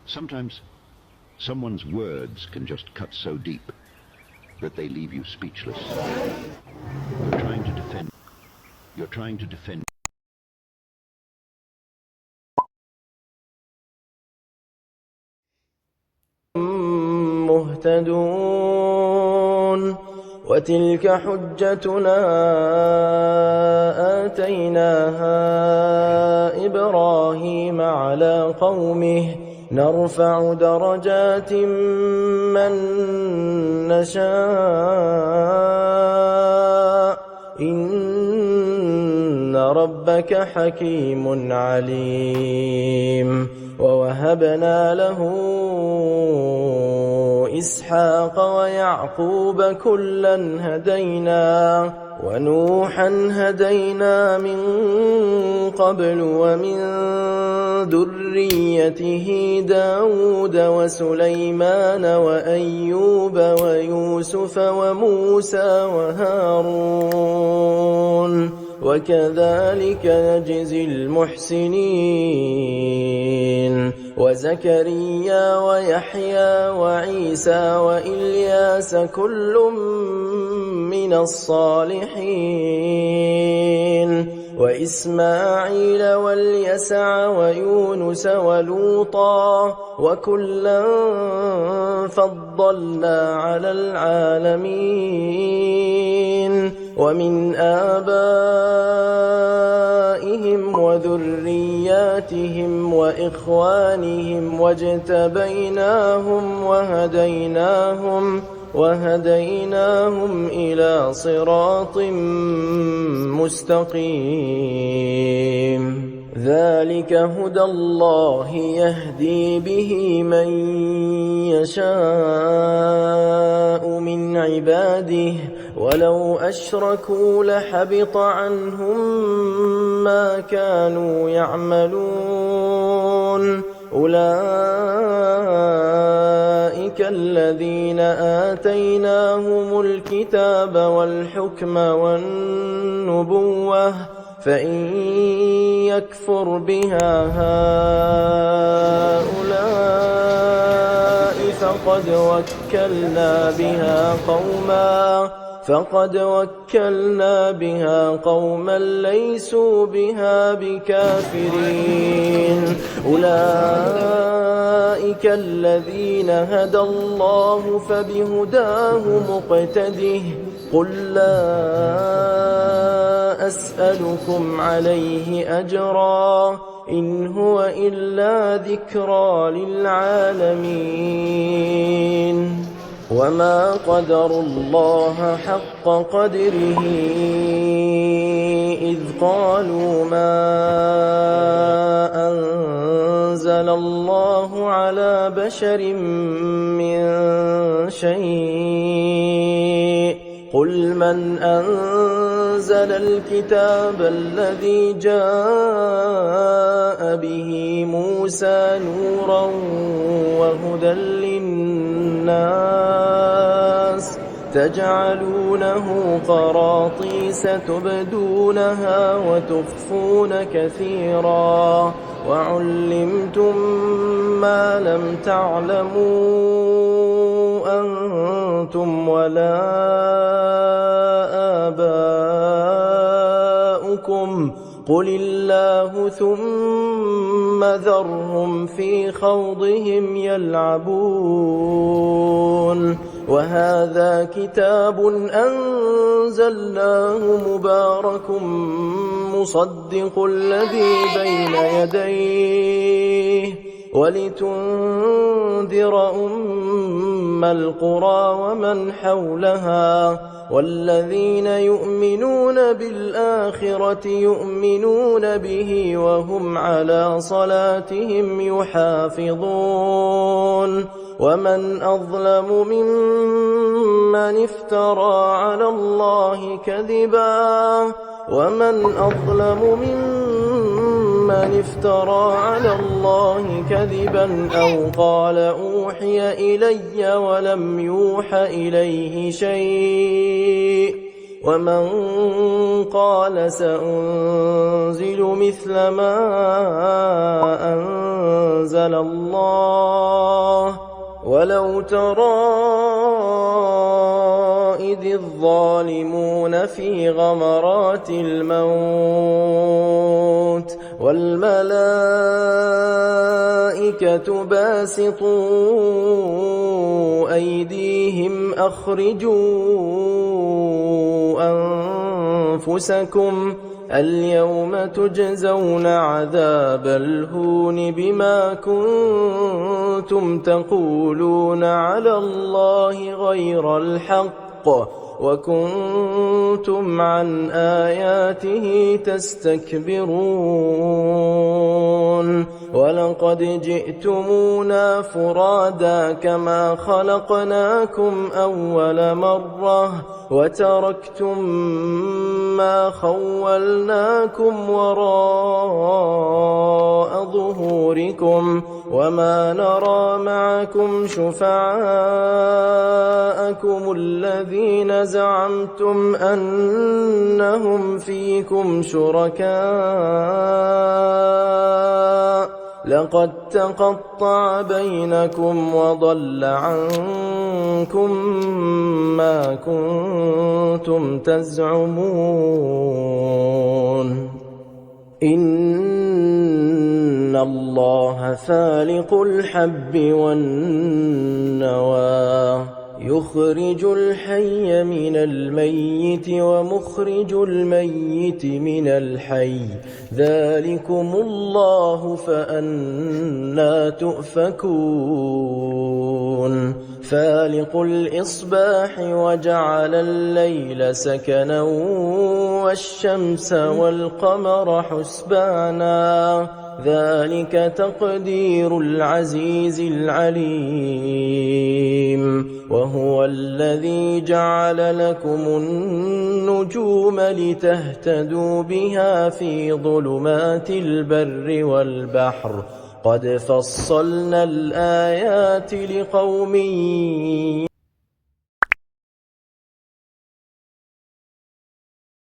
Sometimes someone's words can just cut so deep that they leave you speechless. You're trying to defend. You're trying to defend. مهتدون وتلك حجتنا آتيناها إبراهيم على قومه نرفع درجات من نشاء إن ربك حكيم عليم ووهبنا له إسحاق ويعقوب كلا هدينا ونوحا هدينا من قبل ومن ذريته داود وسليمان وأيوب ويوسف وموسى وهارون وكذلك نجزي المحسنين وزكريا ويحيى وعيسى وإلياس كل من الصالحين وإسماعيل واليسع ويونس ولوطا وكلا فضلنا على العالمين ومن آبائهم وذرياتهم وإخوانهم واجتبيناهم وهديناهم إلى صراط مستقيم ذلك هدى الله يهدي به من يشاء من عباده ولو أشركوا لحبط عنهم ما كانوا يعملون أولئك الذين آتيناهم الكتاب والحكم والنبوة فإن يكفر بها هؤلاء فقد وكلنا بها قوما ليسوا بها بكافرين أولئك الذين هدى الله فبهداه مقتده قل لا أسألكم عليه أجرا إن هو إلا ذكرى للعالمين وما قدروا الله حق قدره إذ قالوا ما أنزل الله على بشر من شيء قل من أنزل الكتاب الذي جاء به موسى نورا وهدى للناس تجعلونه قراطيس تبدونها وتخفون كثيرا وعلمتم ما لم تعلموا أنتم ولا آباؤكم قل الله ثم ذرهم في خوضهم يلعبون وهذا كتاب أنزلناه مبارك مصدق الذي بين يديه ولتنذر أم القرى ومن حولها والذين يؤمنون بالآخرة يؤمنون به وهم على صلاتهم يحافظون ومن أظلم ممن افترى على الله كذبا أو قال أوحي إلي ولم يوح إليه شيء ومن قال سأنزل مثل ما أنزل الله ولو ترى إذ الظالمون في غمرات الموت والملائكة باسطوا أيديهم أخرجوا أنفسكم اليوم تجزون عذاب الهون بما كنتم تقولون على الله غير الحق وكنتم عن آياته تستكبرون ولقد جئتمونا فرادا كما خلقناكم أول مرة وتركتم ما خولناكم وراء ظهوركم وما نرى معكم شفعاءكم الذين زعمتم أنهم فيكم شركاء لقد تقطع بينكم وضل عنكم ما كنتم تزعمون إن الله فالق الحب والنوى يخرج الحي من الميت ومخرج الميت من الحي ذلكم الله فأنى تؤفكون فالق الإصباح وجعل الليل سكنا والشمس والقمر حسبانا ذلك تقدير العزيز العليم وهو الذي جعل لكم النجوم لتهتدوا بها في ظلمات البر والبحر قد فصلنا الآيات لقوم